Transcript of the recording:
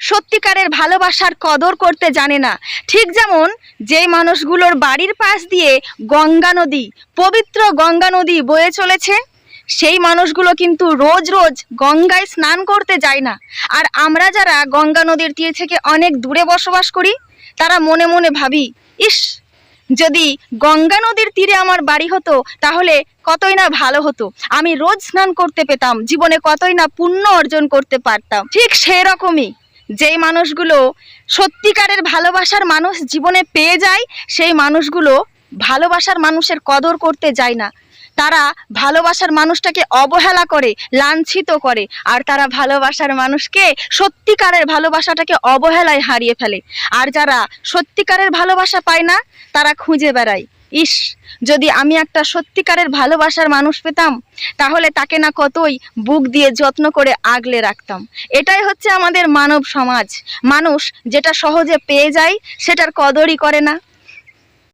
সত্যিকারের ভালোবাসার কদর করতে জানে না। ঠিক যেমন যেই মানুষগুলোর বাড়ির পাশ দিয়ে গঙ্গা নদী, পবিত্র গঙ্গা নদী বয়ে চলেছে, সেই মানুষগুলো কিন্তু রোজ রোজ গঙ্গায় স্নান করতে যায় না। আর আমরা যারা গঙ্গা নদীর তীর থেকে অনেক দূরে বসবাস করি, তারা মনে মনে ভাবি, ইস, যদি গঙ্গা নদীর তীরে আমার বাড়ি হতো তাহলে কতই না ভালো হতো, আমি রোজ স্নান করতে পেতাম, জীবনে কতই না পুণ্য অর্জন করতে পারতাম। ঠিক সেই রকমই যেই মানুষগুলো সত্যিকারের ভালোবাসার মানুষ জীবনে পেয়ে যায়, সেই মানুষগুলো ভালোবাসার মানুষের কদর করতে যায় না। তারা ভালোবাসার মানুষটাকে অবহেলা করে, লাঞ্ছিত করে, আর তারা ভালোবাসার মানুষকে, সত্যিকারের ভালোবাসাটাকে অবহেলায় হারিয়ে ফেলে। আর যারা সত্যিকারের ভালোবাসা পায় না, তারা খুঁজে বেড়ায়, ইস, যদি আমি একটা সত্যিকারের ভালোবাসার মানুষ পেতাম তাহলে তাকে না কতই বুক দিয়ে যত্ন করে আগলে রাখতাম। এটাই হচ্ছে আমাদের মানব সমাজ। মানুষ যেটা সহজে পেয়ে যায় সেটার কদরই করে না।